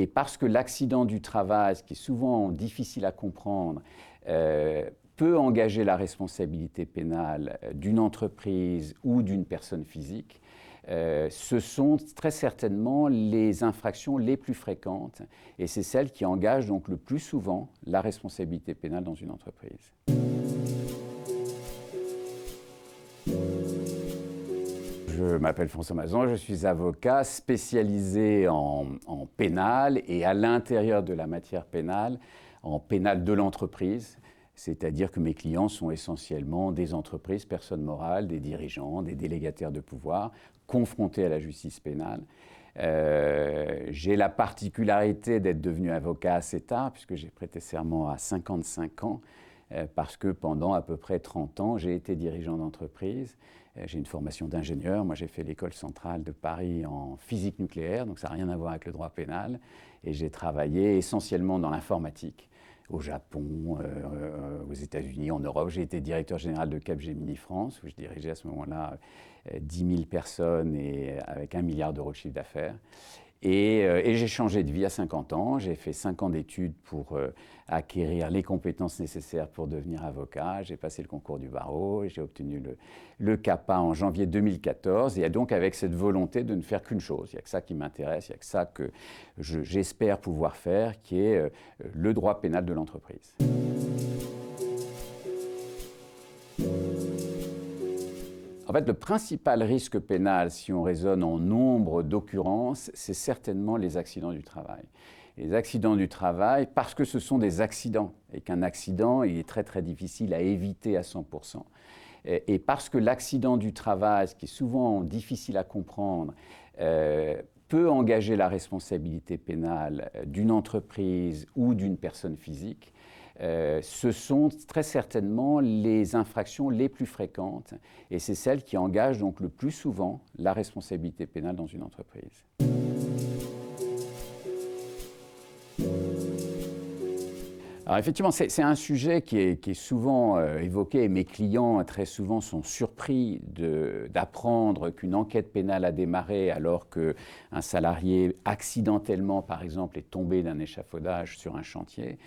Et parce que l'accident du travail, ce qui est souvent difficile à comprendre, peut engager la responsabilité pénale d'une entreprise ou d'une personne physique, ce sont très certainement les infractions les plus fréquentes et c'est celles qui engagent donc le plus souvent la responsabilité pénale dans une entreprise. Je m'appelle François Mazan, je suis avocat spécialisé en pénal et à l'intérieur de la matière pénale, en pénal de l'entreprise. C'est-à-dire que mes clients sont essentiellement des entreprises, personnes morales, des dirigeants, des délégataires de pouvoir, confrontés à la justice pénale. J'ai la particularité d'être devenu avocat assez tard, puisque j'ai prêté serment à 55 ans, parce que pendant à peu près 30 ans, j'ai été dirigeant d'entreprise. J'ai une formation d'ingénieur. Moi, j'ai fait l'école centrale de Paris en physique nucléaire, donc ça n'a rien à voir avec le droit pénal. Et j'ai travaillé essentiellement dans l'informatique. Au Japon, aux États-Unis, en Europe. J'ai été directeur général de Capgemini France, où je dirigeais à ce moment-là 10 000 personnes et avec 1 milliard d'euros de chiffre d'affaires. Et j'ai changé de vie à 50 ans. J'ai fait 5 ans d'études pour acquérir les compétences nécessaires pour devenir avocat. J'ai passé le concours du barreau et j'ai obtenu le CAPA en janvier 2014. Et donc avec cette volonté de ne faire qu'une chose. Il n'y a que ça qui m'intéresse, il n'y a que ça que j'espère pouvoir faire, qui est le droit pénal de l'entreprise. En fait, le principal risque pénal, si on raisonne en nombre d'occurrences, c'est certainement les accidents du travail. Les accidents du travail, parce que ce sont des accidents, et qu'un accident, il est très très difficile à éviter à 100%. Et parce que l'accident du travail, ce qui est souvent difficile à comprendre, peut engager la responsabilité pénale d'une entreprise ou d'une personne physique, ce sont très certainement les infractions les plus fréquentes et c'est celles qui engagent donc le plus souvent la responsabilité pénale dans une entreprise. Alors effectivement, c'est un sujet qui est souvent évoqué et mes clients très souvent sont surpris d'apprendre qu'une enquête pénale a démarré alors qu'un salarié accidentellement, par exemple, est tombé d'un échafaudage sur un chantier.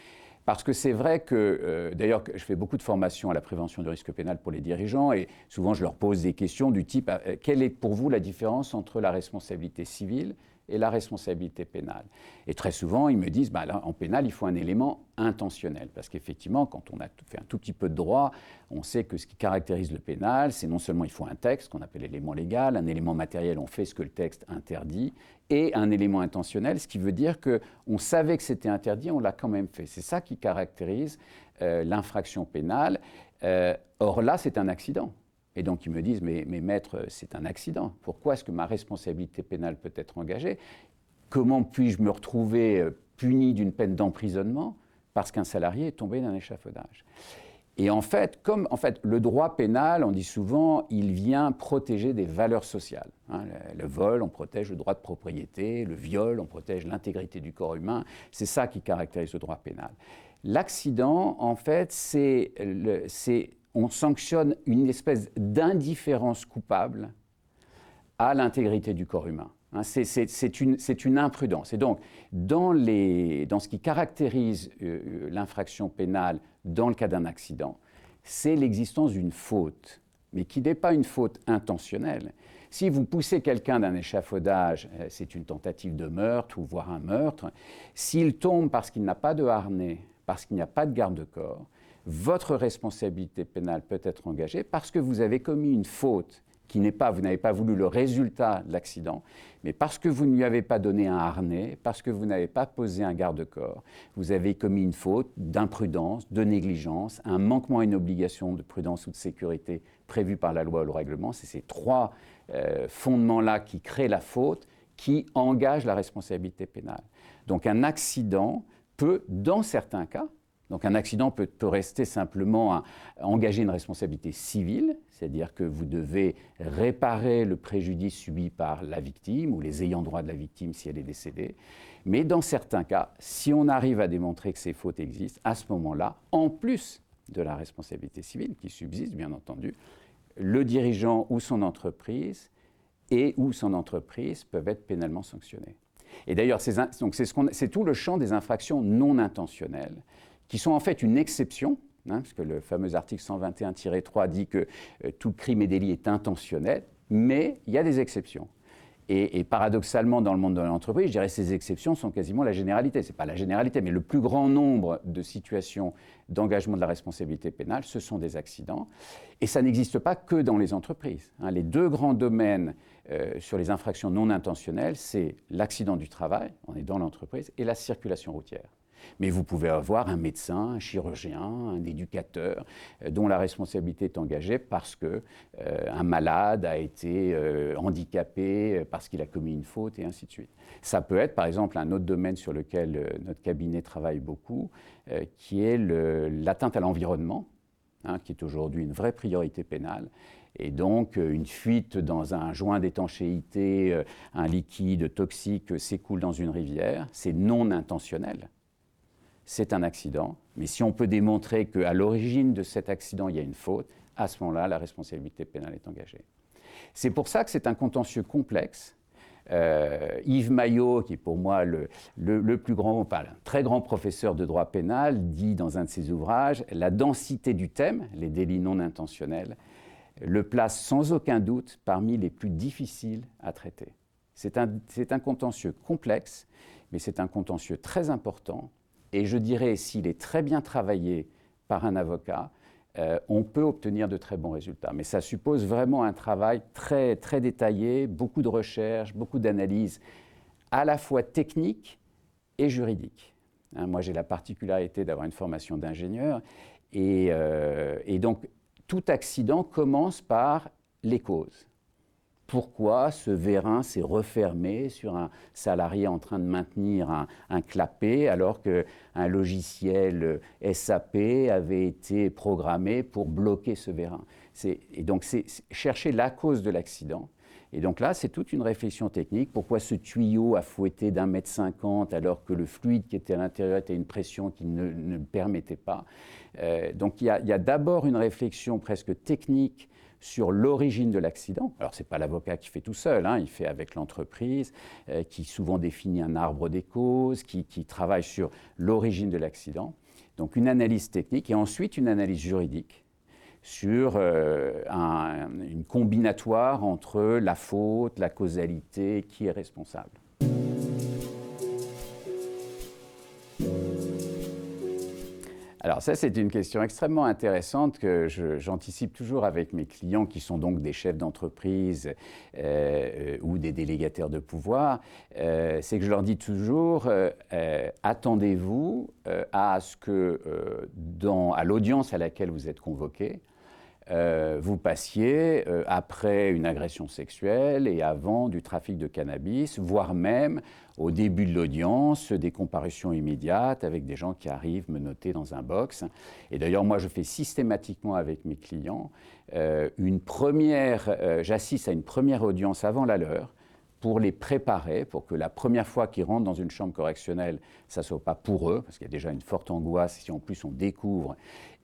Parce que c'est vrai que, d'ailleurs, je fais beaucoup de formations à la prévention du risque pénal pour les dirigeants et souvent je leur pose des questions du type « Quelle est pour vous la différence entre la responsabilité civile et la responsabilité pénale ?» Et très souvent, ils me disent bah, là, en pénal, il faut un élément intentionnel. Parce qu'effectivement, quand on a fait un tout petit peu de droit, on sait que ce qui caractérise le pénal, c'est non seulement il faut un texte, qu'on appelle l'élément légal, un élément matériel, on fait ce que le texte interdit, et un élément intentionnel, ce qui veut dire qu'on savait que c'était interdit, on l'a quand même fait. C'est ça qui caractérise l'infraction pénale. Or là, c'est un accident. Et donc ils me disent, mais maître, c'est un accident. Pourquoi est-ce que ma responsabilité pénale peut être engagée? Comment puis-je me retrouver puni d'une peine d'emprisonnement parce qu'un salarié est tombé d'un échafaudage? Et en fait, comme le droit pénal, on dit souvent, il vient protéger des valeurs sociales. Hein, le vol, on protège le droit de propriété, le viol, on protège l'intégrité du corps humain. C'est ça qui caractérise le droit pénal. L'accident, en fait, on sanctionne une espèce d'indifférence coupable à l'intégrité du corps humain. Hein, c'est une imprudence. Et donc, dans ce qui caractérise l'infraction pénale dans le cas d'un accident, c'est l'existence d'une faute, mais qui n'est pas une faute intentionnelle. Si vous poussez quelqu'un d'un échafaudage, c'est une tentative de meurtre ou voire un meurtre. S'il tombe parce qu'il n'a pas de harnais, parce qu'il n'y a pas de garde-corps, votre responsabilité pénale peut être engagée parce que vous avez commis une faute qui n'est pas, vous n'avez pas voulu le résultat de l'accident, mais parce que vous ne lui avez pas donné un harnais, parce que vous n'avez pas posé un garde-corps, vous avez commis une faute d'imprudence, de négligence, un manquement à une obligation de prudence ou de sécurité prévue par la loi ou le règlement. C'est ces trois fondements-là qui créent la faute, qui engagent la responsabilité pénale. Donc un accident peut, dans certains cas, donc un accident peut rester simplement engager une responsabilité civile, c'est-à-dire que vous devez réparer le préjudice subi par la victime ou les ayants droit de la victime si elle est décédée. Mais dans certains cas, si on arrive à démontrer que ces fautes existent, à ce moment-là, en plus de la responsabilité civile qui subsiste bien entendu, le dirigeant ou son entreprise peuvent être pénalement sanctionnés. Et d'ailleurs, c'est tout le champ des infractions non intentionnelles, qui sont en fait une exception, parce que le fameux article 121-3 dit que tout crime et délit est intentionnel, mais il y a des exceptions. Et paradoxalement, dans le monde de l'entreprise, je dirais que ces exceptions sont quasiment la généralité. Ce n'est pas la généralité, mais le plus grand nombre de situations d'engagement de la responsabilité pénale, ce sont des accidents. Et ça n'existe pas que dans les entreprises. Les deux grands domaines sur les infractions non intentionnelles, c'est l'accident du travail, on est dans l'entreprise, et la circulation routière. Mais vous pouvez avoir un médecin, un chirurgien, un éducateur dont la responsabilité est engagée parce qu'un malade a été handicapé, parce qu'il a commis une faute, et ainsi de suite. Ça peut être, par exemple, un autre domaine sur lequel notre cabinet travaille beaucoup, qui est l'atteinte à l'environnement, qui est aujourd'hui une vraie priorité pénale. Et donc, une fuite dans un joint d'étanchéité, un liquide toxique s'écoule dans une rivière, c'est non intentionnel. C'est un accident, mais si on peut démontrer qu'à l'origine de cet accident, il y a une faute, à ce moment-là, la responsabilité pénale est engagée. C'est pour ça que c'est un contentieux complexe. Yves Maillot, qui est pour moi le plus grand, enfin, un très grand professeur de droit pénal, dit dans un de ses ouvrages, la densité du thème, les délits non intentionnels, le place sans aucun doute parmi les plus difficiles à traiter. C'est un contentieux complexe, mais c'est un contentieux très important. Et je dirais, s'il est très bien travaillé par un avocat, on peut obtenir de très bons résultats. Mais ça suppose vraiment un travail très, très détaillé, beaucoup de recherche, beaucoup d'analyse, à la fois technique et juridique. Moi, j'ai la particularité d'avoir une formation d'ingénieur. Et donc, tout accident commence par les causes. Pourquoi ce vérin s'est refermé sur un salarié en train de maintenir un clapet alors qu'un logiciel SAP avait été programmé pour bloquer ce vérin. Et donc c'est chercher la cause de l'accident. Et donc là, c'est toute une réflexion technique. Pourquoi ce tuyau a fouetté d'1,50 m alors que le fluide qui était à l'intérieur était une pression qui ne le permettait pas. Donc il y a d'abord une réflexion presque technique sur l'origine de l'accident. Alors, ce n'est pas l'avocat qui fait tout seul, il fait avec l'entreprise, qui souvent définit un arbre des causes, qui travaille sur l'origine de l'accident. Donc, une analyse technique et ensuite une analyse juridique sur une combinatoire entre la faute, la causalité, qui est responsable. Alors ça, c'est une question extrêmement intéressante que j'anticipe toujours avec mes clients qui sont donc des chefs d'entreprise ou des délégataires de pouvoir. C'est que je leur dis toujours, attendez-vous à ce que à l'audience à laquelle vous êtes convoqué, vous passiez après une agression sexuelle et avant du trafic de cannabis, voire même au début de l'audience, des comparutions immédiates avec des gens qui arrivent menottés dans un box. Et d'ailleurs, moi, je fais systématiquement avec mes clients j'assiste à une première audience avant la leur, pour les préparer, pour que la première fois qu'ils rentrent dans une chambre correctionnelle, ça ne soit pas pour eux, parce qu'il y a déjà une forte angoisse si en plus on découvre.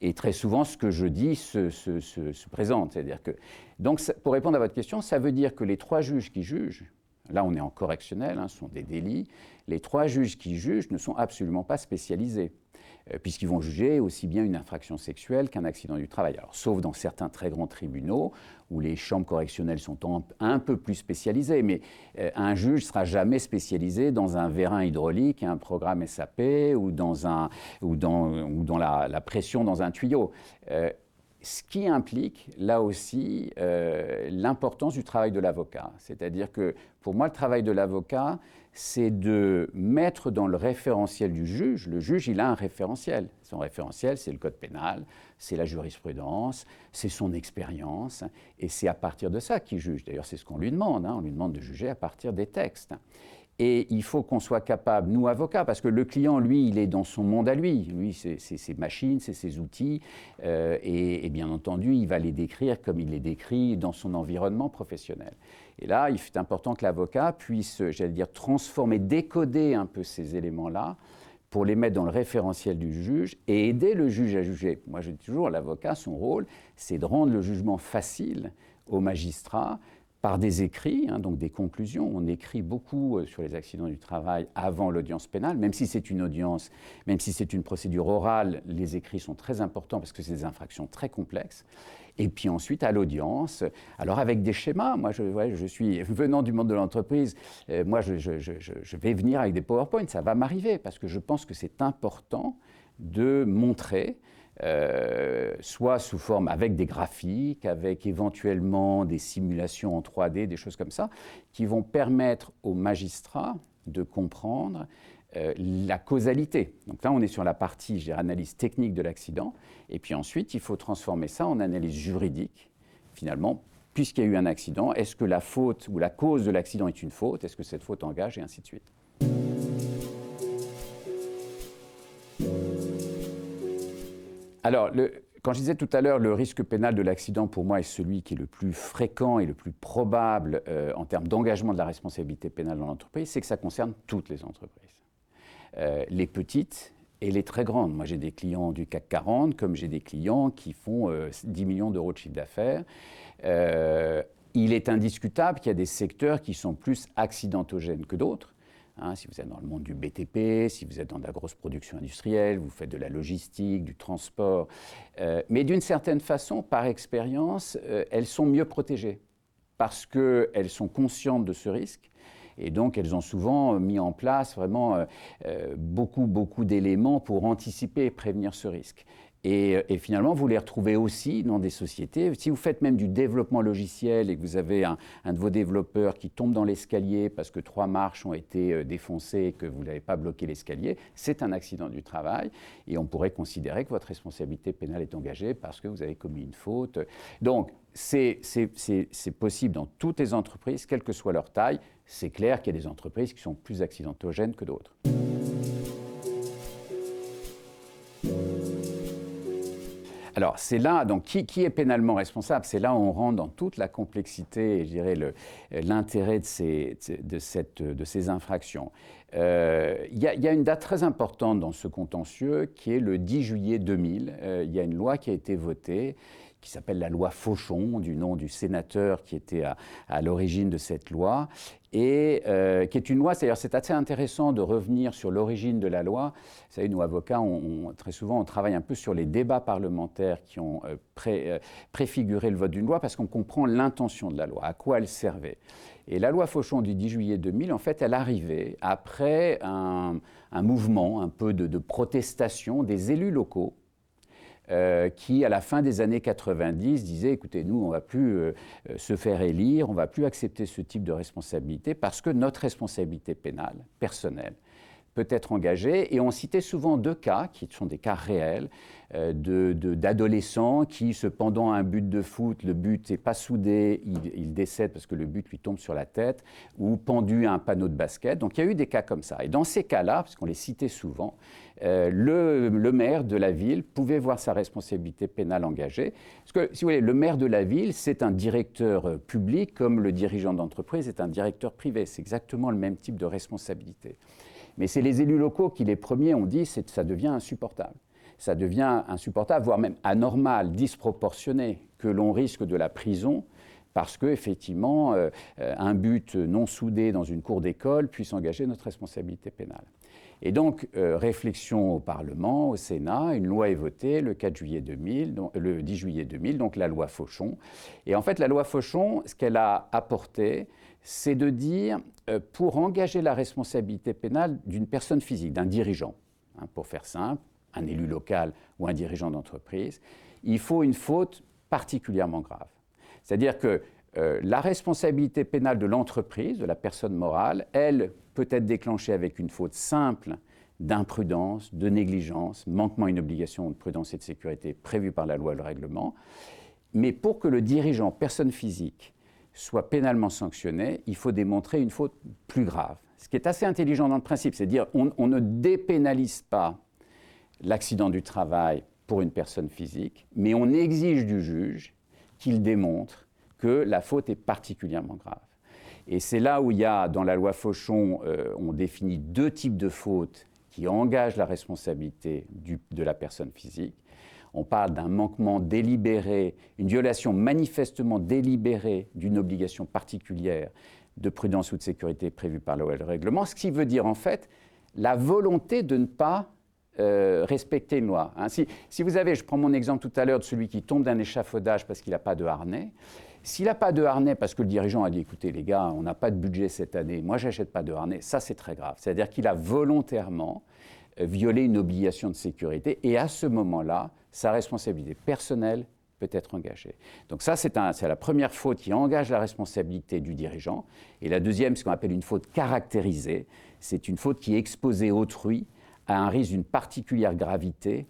Et très souvent, ce que je dis se présente. C'est-à-dire que, donc, pour répondre à votre question, ça veut dire que les 3 juges qui jugent, là on est en correctionnel, ce sont des délits, les 3 juges qui jugent ne sont absolument pas spécialisés, puisqu'ils vont juger aussi bien une infraction sexuelle qu'un accident du travail. Alors, sauf dans certains très grands tribunaux, où les chambres correctionnelles sont un peu plus spécialisées, mais un juge ne sera jamais spécialisé dans un vérin hydraulique, un programme SAP, ou dans la pression dans un tuyau. Ce qui implique, là aussi, l'importance du travail de l'avocat. C'est-à-dire que, pour moi, le travail de l'avocat, c'est de mettre dans le référentiel du juge. Le juge, il a un référentiel. Son référentiel, c'est le code pénal, c'est la jurisprudence, c'est son expérience, et c'est à partir de ça qu'il juge. D'ailleurs, c'est ce qu'on lui demande. On lui demande de juger à partir des textes. Et il faut qu'on soit capable, nous avocats, parce que le client, lui, il est dans son monde à lui. Lui, c'est ses machines, c'est ses outils. Et bien entendu, il va les décrire comme il les décrit dans son environnement professionnel. Et là, il est important que l'avocat puisse, j'allais dire, transformer, décoder un peu ces éléments-là pour les mettre dans le référentiel du juge et aider le juge à juger. Moi, je dis toujours, l'avocat, son rôle, c'est de rendre le jugement facile au magistrat, par des écrits, donc des conclusions. On écrit beaucoup sur les accidents du travail avant l'audience pénale, même si c'est une audience, même si c'est une procédure orale, les écrits sont très importants parce que c'est des infractions très complexes. Et puis ensuite, à l'audience, alors avec des schémas, moi je suis venant du monde de l'entreprise, moi je vais venir avec des PowerPoint, ça va m'arriver, parce que je pense que c'est important de montrer, soit sous forme avec des graphiques, avec éventuellement des simulations en 3D, des choses comme ça, qui vont permettre aux magistrats de comprendre la causalité. Donc là, on est sur la partie, je dirais, analyse technique de l'accident, et puis ensuite, il faut transformer ça en analyse juridique. Finalement, puisqu'il y a eu un accident, est-ce que la faute ou la cause de l'accident est une faute? Est-ce que cette faute engage? Et ainsi de suite. Alors, quand je disais tout à l'heure, le risque pénal de l'accident, pour moi, est celui qui est le plus fréquent et le plus probable en termes d'engagement de la responsabilité pénale dans l'entreprise, c'est que ça concerne toutes les entreprises. Les petites et les très grandes. Moi, j'ai des clients du CAC 40, comme j'ai des clients qui font 10 millions d'euros de chiffre d'affaires. Il est indiscutable qu'il y a des secteurs qui sont plus accidentogènes que d'autres. Si vous êtes dans le monde du BTP, si vous êtes dans de la grosse production industrielle, vous faites de la logistique, du transport. Mais d'une certaine façon, par expérience, elles sont mieux protégées parce qu'elles sont conscientes de ce risque. Et donc, elles ont souvent mis en place vraiment beaucoup d'éléments pour anticiper et prévenir ce risque. Et finalement, vous les retrouvez aussi dans des sociétés. Si vous faites même du développement logiciel et que vous avez un de vos développeurs qui tombe dans l'escalier parce que 3 marches ont été défoncées et que vous n'avez pas bloqué l'escalier, c'est un accident du travail. Et on pourrait considérer que votre responsabilité pénale est engagée parce que vous avez commis une faute. Donc, c'est possible dans toutes les entreprises, quelle que soit leur taille. C'est clair qu'il y a des entreprises qui sont plus accidentogènes que d'autres. Alors, c'est là, donc, qui est pénalement responsable? C'est là où on rentre dans toute la complexité et, je dirais, l'intérêt de ces infractions. Il y a une date très importante dans ce contentieux qui est le 10 juillet 2000. Il y a une loi qui a été votée qui s'appelle la loi Fauchon, du nom du sénateur qui était à l'origine de cette loi, et qui est une loi, c'est-à-dire c'est assez intéressant de revenir sur l'origine de la loi. Vous savez, nous avocats, très souvent, on travaille un peu sur les débats parlementaires qui ont préfiguré le vote d'une loi, parce qu'on comprend l'intention de la loi, à quoi elle servait. Et la loi Fauchon du 10 juillet 2000, en fait, elle arrivait après un mouvement un peu de protestation des élus locaux, qui, à la fin des années 90, disait « Écoutez, nous, on ne va plus se faire élire, on ne va plus accepter ce type de responsabilité parce que notre responsabilité pénale, personnelle, peut être engagée. » Et on citait souvent 2 cas, qui sont des cas réels, d'adolescents qui, se pendant un but de foot, le but n'est pas soudé, il décède parce que le but lui tombe sur la tête, ou pendu à un panneau de basket. Donc il y a eu des cas comme ça. Et dans ces cas-là, parce qu'on les citait souvent, le maire de la ville pouvait voir sa responsabilité pénale engagée. Parce que, si vous voulez, le maire de la ville, c'est un directeur public comme le dirigeant d'entreprise est un directeur privé. C'est exactement le même type de responsabilité. Mais c'est les élus locaux qui, les premiers, ont dit que ça devient insupportable. Ça devient insupportable, voire même anormal, disproportionné, que l'on risque de la prison parce qu'effectivement, un but non soudé dans une cour d'école puisse engager notre responsabilité pénale. Et donc, réflexion au Parlement, au Sénat, une loi est votée le 4 juillet 2000, le 10 juillet 2000, donc la loi Fauchon. Et en fait, la loi Fauchon, ce qu'elle a apporté, c'est de dire, pour engager la responsabilité pénale d'une personne physique, d'un dirigeant, pour faire simple, un élu local ou un dirigeant d'entreprise, il faut une faute particulièrement grave. C'est-à-dire que la responsabilité pénale de l'entreprise, de la personne morale, elle peut être déclenchée avec une faute simple d'imprudence, de négligence, manquement à une obligation de prudence et de sécurité prévue par la loi ou le règlement. Mais pour que le dirigeant, personne physique, soit pénalement sanctionné, il faut démontrer une faute plus grave. Ce qui est assez intelligent dans le principe, c'est de dire on ne dépénalise pas l'accident du travail pour une personne physique, mais on exige du juge qu'il démontre que la faute est particulièrement grave. Et c'est là où il y a, dans la loi Fauchon, on définit 2 types de fautes qui engagent la responsabilité de la personne physique. on parle d'un manquement délibéré, une violation manifestement délibérée d'une obligation particulière de prudence ou de sécurité prévue par la loi et le règlement, ce qui veut dire en fait la volonté de ne pas respecter une loi. Hein. Si vous avez, je prends mon exemple tout à l'heure de celui qui tombe d'un échafaudage parce qu'il n'a pas de harnais, s'il n'a pas de harnais parce que le dirigeant a dit « écoutez les gars, on n'a pas de budget cette année, moi je n'achète pas de harnais », ça c'est très grave. C'est-à-dire qu'il a volontairement violé une obligation de sécurité et à ce moment-là, sa responsabilité personnelle peut être engagée. Donc ça, c'est la première faute qui engage la responsabilité du dirigeant. Et la deuxième, ce qu'on appelle une faute caractérisée, c'est une faute qui exposait autrui à un risque d'une particulière gravité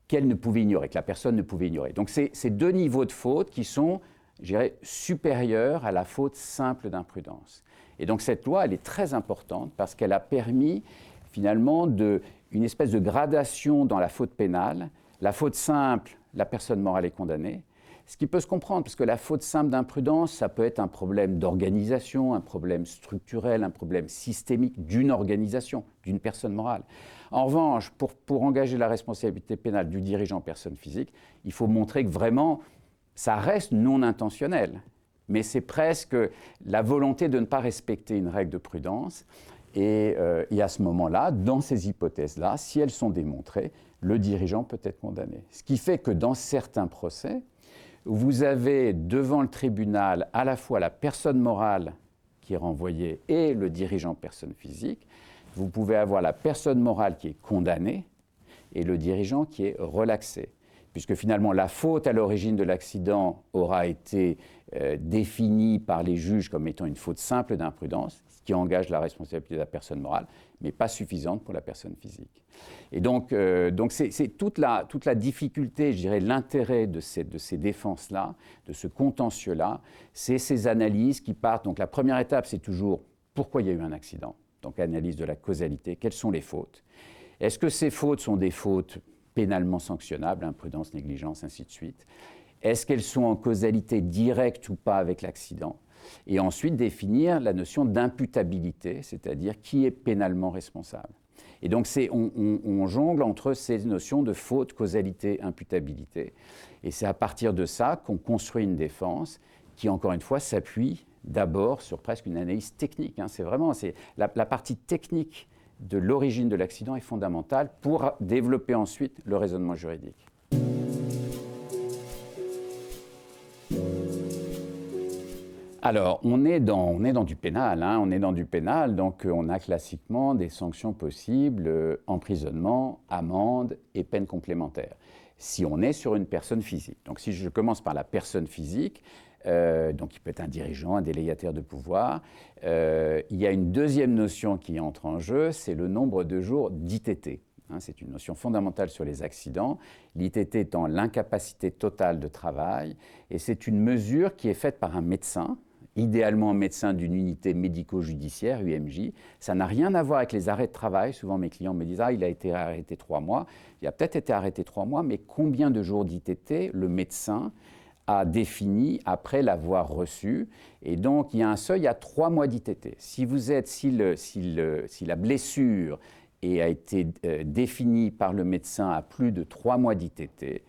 qu'elle ne pouvait ignorer, que la personne ne pouvait ignorer. Donc c'est deux niveaux de faute qui sont, je dirais, supérieurs à la faute simple d'imprudence. Et donc cette loi, elle est très importante parce qu'elle a permis finalement une espèce de gradation dans la faute pénale. La faute simple, la personne morale est condamnée. Ce qui peut se comprendre, parce que la faute simple d'imprudence, ça peut être un problème d'organisation, un problème structurel, un problème systémique d'une organisation, d'une personne morale. En revanche, pour engager la responsabilité pénale du dirigeant personne physique, il faut montrer que vraiment, ça reste non intentionnel, mais c'est presque la volonté de ne pas respecter une règle de prudence. Et à ce moment-là, dans ces hypothèses-là, si elles sont démontrées, le dirigeant peut être condamné. Ce qui fait que dans certains procès, vous avez devant le tribunal à la fois la personne morale qui est renvoyée et le dirigeant personne physique. Vous pouvez avoir la personne morale qui est condamnée et le dirigeant qui est relaxé. Puisque finalement la faute à l'origine de l'accident aura été définie par les juges comme étant une faute simple d'imprudence, ce qui engage la responsabilité de la personne morale, mais pas suffisante pour la personne physique. Et donc c'est toute la difficulté, je dirais, l'intérêt de ces défenses-là, de ce contentieux-là, c'est ces analyses qui partent. Donc la première étape, c'est toujours pourquoi il y a eu un accident, donc analyse de la causalité, quelles sont les fautes. Est-ce que ces fautes sont des fautes pénalement sanctionnables, imprudence, négligence, ainsi de suite? Est-ce qu'elles sont en causalité directe ou pas avec l'accident? Et ensuite définir la notion d'imputabilité, c'est-à-dire qui est pénalement responsable. Et donc on jongle entre ces notions de faute, causalité, imputabilité. Et c'est à partir de ça qu'on construit une défense qui, encore une fois, s'appuie d'abord sur presque une analyse technique. Hein. C'est la partie technique de l'origine de l'accident est fondamentale pour développer ensuite le raisonnement juridique. Alors, on est dans du pénal, hein, donc on a classiquement des sanctions possibles, emprisonnement, amende et peine complémentaire. Si on est sur une personne physique. Donc si je commence par la personne physique, donc il peut être un dirigeant, un délégataire de pouvoir, il y a une deuxième notion qui entre en jeu, c'est le nombre de jours d'ITT. Hein, c'est une notion fondamentale sur les accidents, l'ITT étant l'incapacité totale de travail, et c'est une mesure qui est faite par un médecin, idéalement un médecin d'une unité médico-judiciaire, UMJ. Ça n'a rien à voir avec les arrêts de travail. Souvent, mes clients me disent « Ah, il a été arrêté 3 mois. » Il a peut-être été arrêté 3 mois, mais combien de jours d'ITT le médecin a défini après l'avoir reçu? Et donc, il y a un seuil à 3 mois d'ITT. Si la blessure a été définie par le médecin à plus de 3 mois d'ITT,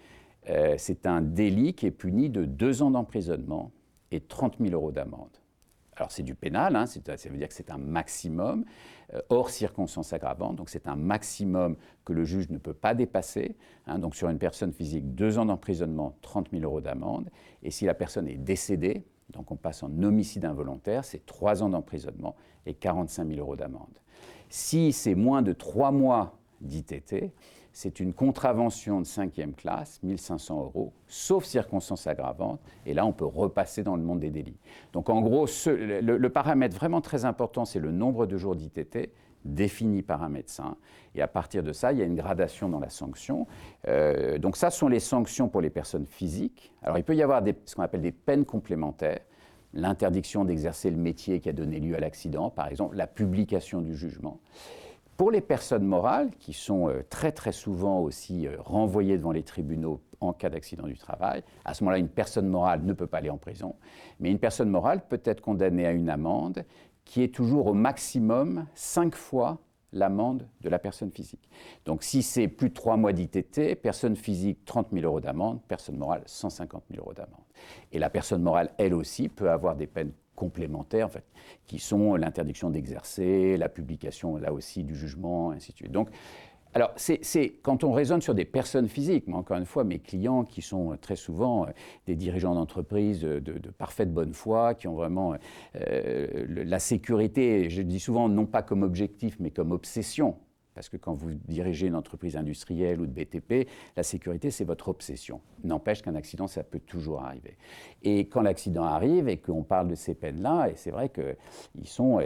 c'est un délit qui est puni de 2 ans d'emprisonnement et 30 000 € d'amende. Alors c'est du pénal, hein, ça veut dire que c'est un maximum, hors circonstances aggravantes, donc c'est un maximum que le juge ne peut pas dépasser. Hein, donc sur une personne physique, 2 ans d'emprisonnement, 30 000 € d'amende, et si la personne est décédée, donc on passe en homicide involontaire, c'est 3 ans d'emprisonnement et 45 000 € d'amende. Si c'est moins de 3 mois d'ITT, c'est une contravention de 5e classe, 1 500 €, sauf circonstances aggravantes. Et là, on peut repasser dans le monde des délits. Donc en gros, le paramètre vraiment très important, c'est le nombre de jours d'ITT défini par un médecin. Et à partir de ça, il y a une gradation dans la sanction. Donc ça, ce sont les sanctions pour les personnes physiques. Alors il peut y avoir ce qu'on appelle des peines complémentaires. L'interdiction d'exercer le métier qui a donné lieu à l'accident, par exemple, la publication du jugement. Pour les personnes morales, qui sont très très souvent aussi renvoyées devant les tribunaux en cas d'accident du travail, à ce moment-là, une personne morale ne peut pas aller en prison, mais une personne morale peut être condamnée à une amende qui est toujours au maximum 5 fois l'amende de la personne physique. Donc si c'est plus de 3 mois d'ITT, personne physique 30 000 € d'amende, personne morale 150 000 € d'amende. Et la personne morale, elle aussi, peut avoir des peines complémentaires, en fait, qui sont l'interdiction d'exercer, la publication, là aussi, du jugement, ainsi de suite. Donc, alors, quand on raisonne sur des personnes physiques, moi, encore une fois, mes clients qui sont très souvent des dirigeants d'entreprise de parfaite bonne foi, qui ont vraiment la sécurité, je dis souvent non pas comme objectif, mais comme obsession. Parce que quand vous dirigez une entreprise industrielle ou de BTP, la sécurité, c'est votre obsession. N'empêche qu'un accident, ça peut toujours arriver. Et quand l'accident arrive et qu'on parle de ces peines-là, et c'est vrai qu'ils sont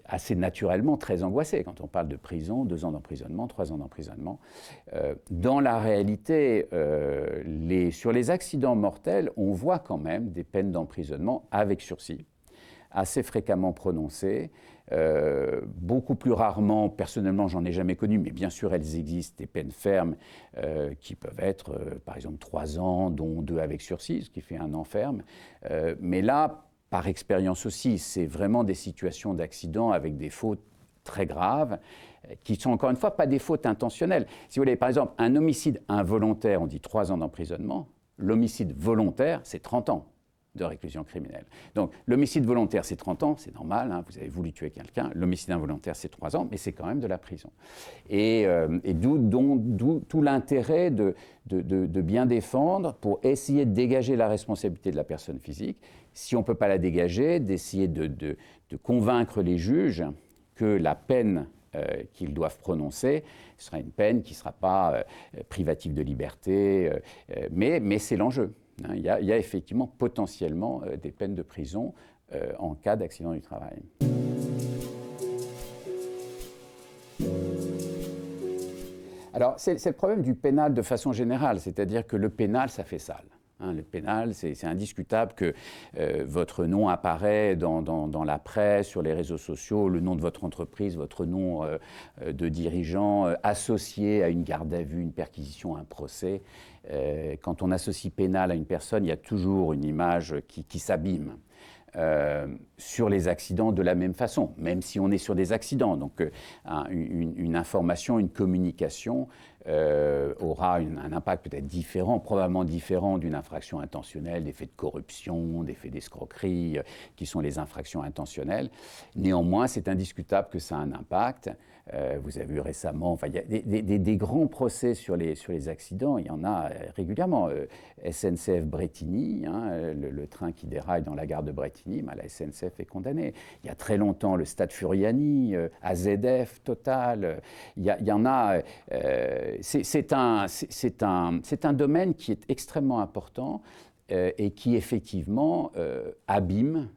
assez naturellement très angoissés. Quand on parle de prison, 2 ans d'emprisonnement, 3 ans d'emprisonnement. Dans la réalité, sur les accidents mortels, on voit quand même des peines d'emprisonnement avec sursis, assez fréquemment prononcées. Beaucoup plus rarement, personnellement, j'en ai jamais connu, mais bien sûr, elles existent, des peines fermes qui peuvent être, par exemple, 3 ans, dont 2 avec sursis, ce qui fait 1 an ferme. Mais là, par expérience aussi, c'est vraiment des situations d'accident avec des fautes très graves, qui sont encore une fois pas des fautes intentionnelles. Si vous voulez, par exemple, un homicide involontaire, on dit 3 ans d'emprisonnement. L'homicide volontaire, c'est 30 ans de réclusion criminelle. Donc l'homicide volontaire, c'est 30 ans, c'est normal, hein, vous avez voulu tuer quelqu'un. L'homicide involontaire, c'est 3 ans, mais c'est quand même de la prison. Et d'où tout l'intérêt de bien défendre pour essayer de dégager la responsabilité de la personne physique. Si on ne peut pas la dégager, d'essayer de convaincre les juges que la peine qu'ils doivent prononcer sera une peine qui ne sera pas privative de liberté, mais c'est l'enjeu. Il y a effectivement potentiellement des peines de prison en cas d'accident du travail. Alors, c'est le problème du pénal de façon générale, c'est-à-dire que le pénal, ça fait sale. Le pénal, c'est indiscutable que votre nom apparaît dans la presse, sur les réseaux sociaux, le nom de votre entreprise, votre nom de dirigeant associé à une garde à vue, une perquisition, un procès. Quand on associe pénal à une personne, il y a toujours une image qui s'abîme. Sur les accidents de la même façon, même si on est sur des accidents. Donc une information, une communication aura un impact peut-être différent, probablement différent d'une infraction intentionnelle, des faits de corruption, des faits d'escroquerie, qui sont les infractions intentionnelles. Néanmoins, c'est indiscutable que ça a un impact. Vous avez vu récemment, enfin, il y a des grands procès sur les accidents, il y en a régulièrement. SNCF Brétigny, hein, le train qui déraille dans la gare de Brétigny, ben, la SNCF est condamnée. Il y a très longtemps, le Stade Furiani, AZF, Total, il y en a. C'est un domaine qui est extrêmement important et qui effectivement abîme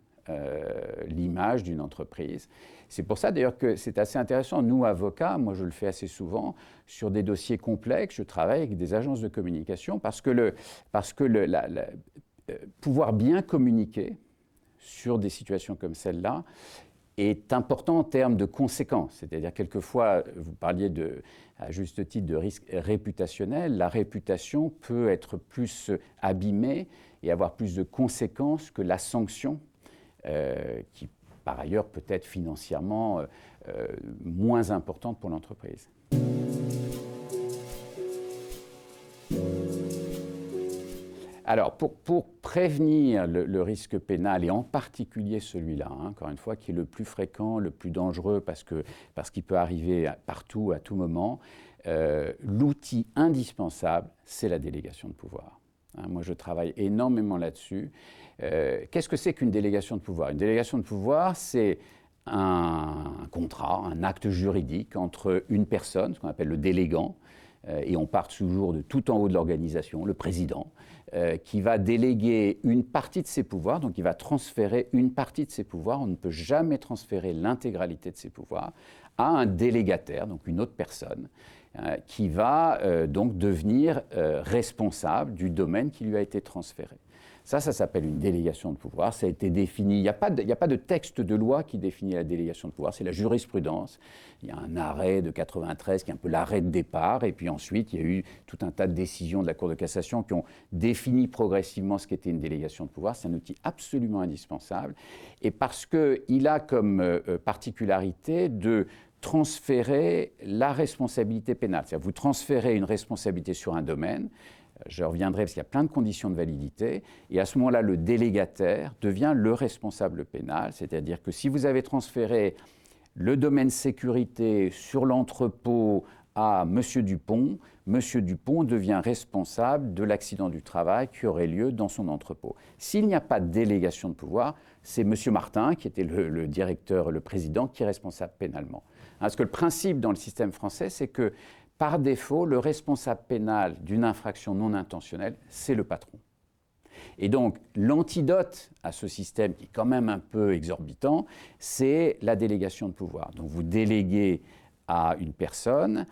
l'image d'une entreprise. C'est pour ça d'ailleurs que c'est assez intéressant. Nous, avocats, moi je le fais assez souvent, sur des dossiers complexes, je travaille avec des agences de communication parce que pouvoir bien communiquer sur des situations comme celle-là est important en termes de conséquences. C'est-à-dire, quelquefois, vous parliez à juste titre de risque réputationnel. La réputation peut être plus abîmée et avoir plus de conséquences que la sanction, qui, par ailleurs, peut être financièrement moins importante pour l'entreprise. Alors, pour prévenir le risque pénal, et en particulier celui-là, hein, encore une fois, qui est le plus fréquent, le plus dangereux, parce qu'il peut arriver partout, à tout moment, l'outil indispensable, c'est la délégation de pouvoir. Hein, moi, je travaille énormément là-dessus. Qu'est-ce que c'est qu'une délégation de pouvoir? Une délégation de pouvoir, c'est un contrat, un acte juridique entre une personne, ce qu'on appelle le délégant, et on part toujours de tout en haut de l'organisation, le président, qui va déléguer une partie de ses pouvoirs, donc il va transférer une partie de ses pouvoirs. On ne peut jamais transférer l'intégralité de ses pouvoirs à un délégataire, donc une autre personne, qui va donc devenir responsable du domaine qui lui a été transféré. Ça s'appelle une délégation de pouvoir. Ça a été défini. Il n'y a pas de texte de loi qui définit la délégation de pouvoir. C'est la jurisprudence. Il y a un arrêt de 93 qui est un peu l'arrêt de départ. Et puis ensuite, il y a eu tout un tas de décisions de la Cour de cassation qui ont défini progressivement ce qu'était une délégation de pouvoir. C'est un outil absolument indispensable. Et parce qu'il a comme particularité de transférez la responsabilité pénale. C'est-à-dire vous transférez une responsabilité sur un domaine, je reviendrai parce qu'il y a plein de conditions de validité, et à ce moment-là, le délégataire devient le responsable pénal, c'est-à-dire que si vous avez transféré le domaine sécurité sur l'entrepôt à M. Dupont, M. Dupont devient responsable de l'accident du travail qui aurait lieu dans son entrepôt. S'il n'y a pas de délégation de pouvoir, c'est M. Martin, qui était le directeur, le président, qui est responsable pénalement. Parce que le principe dans le système français, c'est que par défaut, le responsable pénal d'une infraction non intentionnelle, c'est le patron. Et donc, l'antidote à ce système, qui est quand même un peu exorbitant, c'est la délégation de pouvoir. Donc, vous déléguez à une personne,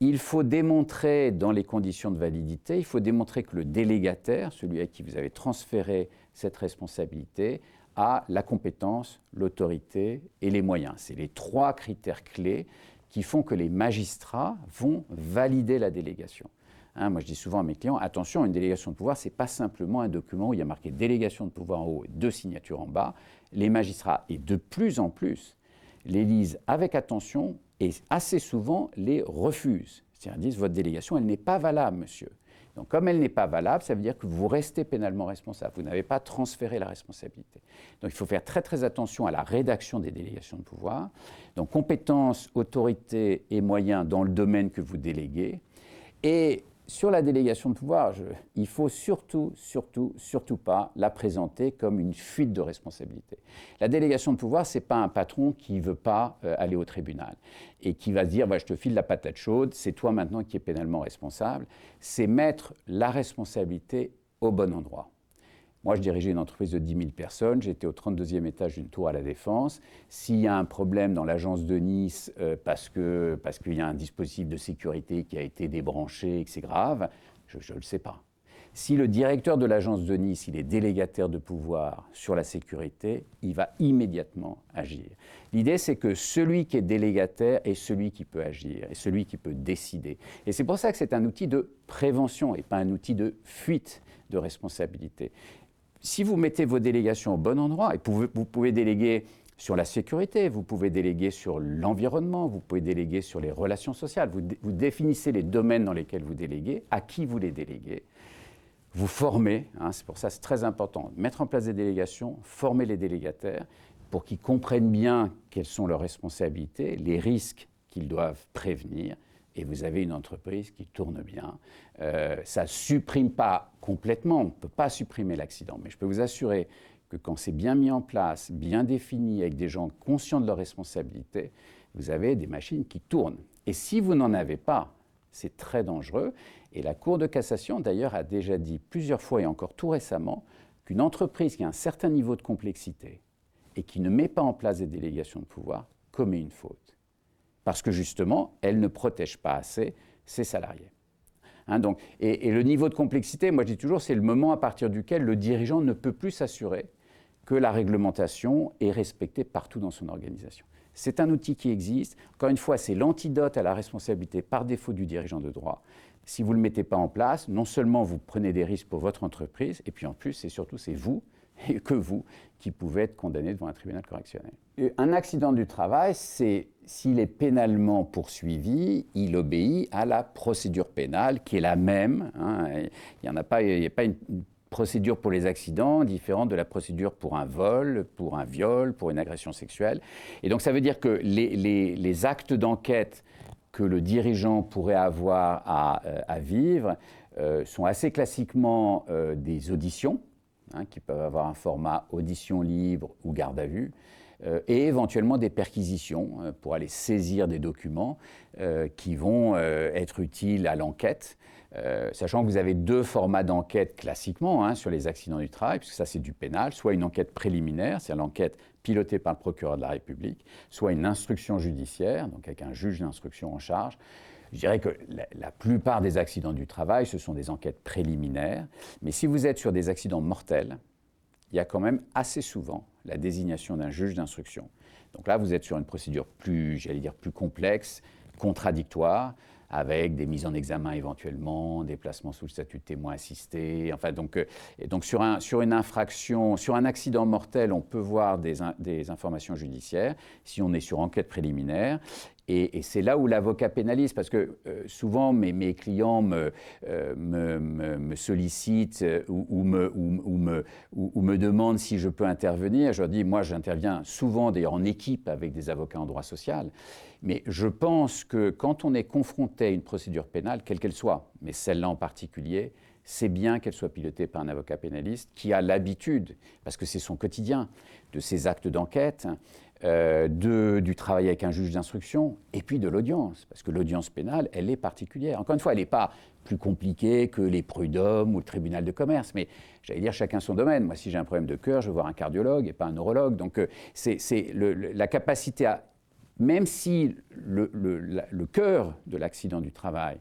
il faut démontrer dans les conditions de validité, il faut démontrer que le délégataire, celui à qui vous avez transféré cette responsabilité, a la compétence, l'autorité et les moyens. C'est les 3 critères clés qui font que les magistrats vont valider la délégation. Moi, je dis souvent à mes clients, attention, une délégation de pouvoir, ce n'est pas simplement un document où il y a marqué délégation de pouvoir en haut et 2 signatures en bas. Les magistrats, et de plus en plus, les lisent avec attention et assez souvent les refusent. C'est-à-dire disent, votre délégation, elle n'est pas valable, monsieur. Donc, comme elle n'est pas valable, ça veut dire que vous restez pénalement responsable. Vous n'avez pas transféré la responsabilité. Donc, il faut faire très, très attention à la rédaction des délégations de pouvoir. Donc, compétences, autorité et moyens dans le domaine que vous déléguez. Et sur la délégation de pouvoir, il faut surtout pas la présenter comme une fuite de responsabilité. La délégation de pouvoir, ce n'est pas un patron qui ne veut pas aller au tribunal et qui va se dire je te file la patate chaude, c'est toi maintenant qui es pénalement responsable. C'est mettre la responsabilité au bon endroit. Moi, je dirigeais une entreprise de 10 000 personnes, j'étais au 32e étage d'une tour à la Défense. S'il y a un problème dans l'agence de Nice parce qu'il y a un dispositif de sécurité qui a été débranché et que c'est grave, je ne le sais pas. Si le directeur de l'agence de Nice, il est délégataire de pouvoir sur la sécurité, il va immédiatement agir. L'idée, c'est que celui qui est délégataire est celui qui peut agir, est celui qui peut décider. Et c'est pour ça que c'est un outil de prévention et pas un outil de fuite de responsabilité. Si vous mettez vos délégations au bon endroit, et vous pouvez déléguer sur la sécurité, vous pouvez déléguer sur l'environnement, vous pouvez déléguer sur les relations sociales, vous définissez les domaines dans lesquels vous déléguez, à qui vous les déléguez, vous formez, c'est pour ça que c'est très important, mettre en place des délégations, former les délégataires pour qu'ils comprennent bien quelles sont leurs responsabilités, les risques qu'ils doivent prévenir, et vous avez une entreprise qui tourne bien. Ça ne supprime pas complètement, on ne peut pas supprimer l'accident, mais je peux vous assurer que quand c'est bien mis en place, bien défini, avec des gens conscients de leurs responsabilités, vous avez des machines qui tournent. Et si vous n'en avez pas, c'est très dangereux. Et la Cour de cassation, d'ailleurs, a déjà dit plusieurs fois, et encore tout récemment, qu'une entreprise qui a un certain niveau de complexité et qui ne met pas en place des délégations de pouvoir commet une faute. Parce que justement, elle ne protège pas assez ses salariés. Donc, et le niveau de complexité, moi je dis toujours, c'est le moment à partir duquel le dirigeant ne peut plus s'assurer que la réglementation est respectée partout dans son organisation. C'est un outil qui existe. Encore une fois, c'est l'antidote à la responsabilité par défaut du dirigeant de droit. Si vous ne le mettez pas en place, non seulement vous prenez des risques pour votre entreprise, et puis en plus, c'est surtout vous, et que vous, qui pouvez être condamné devant un tribunal correctionnel. Un accident du travail, c'est s'il est pénalement poursuivi, il obéit à la procédure pénale qui est la même. Il n'y a pas une procédure pour les accidents différente de la procédure pour un vol, pour un viol, pour une agression sexuelle. Et donc ça veut dire que les actes d'enquête que le dirigeant pourrait avoir à vivre sont assez classiquement des auditions, qui peuvent avoir un format audition libre ou garde à vue, et éventuellement des perquisitions pour aller saisir des documents qui vont être utiles à l'enquête, sachant que vous avez 2 formats d'enquête classiquement sur les accidents du travail, puisque ça c'est du pénal, soit une enquête préliminaire, c'est-à-dire l'enquête pilotée par le procureur de la République, soit une instruction judiciaire, donc avec un juge d'instruction en charge. Je dirais que la plupart des accidents du travail, ce sont des enquêtes préliminaires, mais si vous êtes sur des accidents mortels, il y a quand même assez souvent la désignation d'un juge d'instruction. Donc là, vous êtes sur une procédure plus complexe, contradictoire, avec des mises en examen éventuellement, des placements sous le statut de témoin assisté. Enfin, donc sur une infraction, sur un accident mortel, on peut voir des informations judiciaires si on est sur enquête préliminaire. Et c'est là où l'avocat pénaliste, parce que souvent mes clients me sollicitent ou me demandent si je peux intervenir. Je leur dis, moi j'interviens souvent d'ailleurs en équipe avec des avocats en droit social, mais je pense que quand on est confronté à une procédure pénale, quelle qu'elle soit, mais celle-là en particulier, c'est bien qu'elle soit pilotée par un avocat pénaliste qui a l'habitude, parce que c'est son quotidien, de ses actes d'enquête, du travail avec un juge d'instruction, et puis de l'audience, parce que l'audience pénale, elle est particulière. Encore une fois, elle n'est pas plus compliquée que les prud'hommes ou le tribunal de commerce, mais j'allais dire chacun son domaine. Moi, si j'ai un problème de cœur, je vais voir un cardiologue et pas un neurologue. Donc, la capacité à... Même si le cœur de l'accident du travail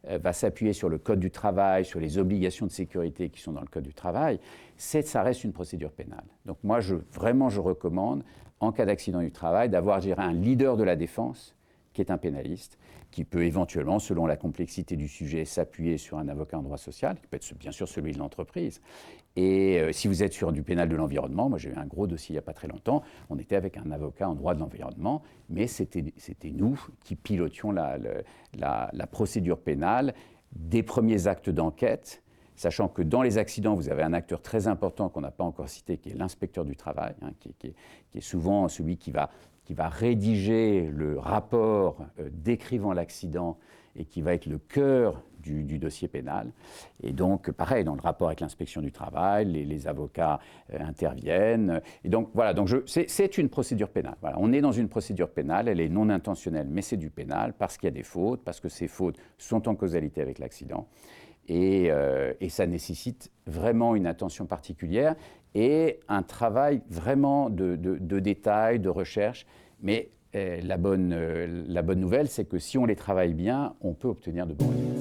va s'appuyer sur le code du travail, sur les obligations de sécurité qui sont dans le code du travail, ça reste une procédure pénale. Donc moi, je recommande, en cas d'accident du travail, d'avoir, je dirais, un leader de la défense qui est un pénaliste, qui peut éventuellement, selon la complexité du sujet, s'appuyer sur un avocat en droit social, qui peut être bien sûr celui de l'entreprise. Et si vous êtes sur du pénal de l'environnement, moi j'ai eu un gros dossier il n'y a pas très longtemps, on était avec un avocat en droit de l'environnement, mais c'était nous qui pilotions la procédure pénale des premiers actes d'enquête, sachant que dans les accidents, vous avez un acteur très important qu'on n'a pas encore cité, qui est l'inspecteur du travail, hein, qui est souvent celui qui va rédiger le rapport décrivant l'accident et qui va être le cœur du dossier pénal. Et donc, pareil, dans le rapport avec l'inspection du travail, les avocats interviennent. Et donc, voilà, c'est une procédure pénale. Voilà, on est dans une procédure pénale, elle est non intentionnelle, mais c'est du pénal, parce qu'il y a des fautes, parce que ces fautes sont en causalité avec l'accident. Et ça nécessite vraiment une attention particulière et un travail vraiment de détail, de recherche. Mais la bonne nouvelle, c'est que si on les travaille bien, on peut obtenir de bons résultats.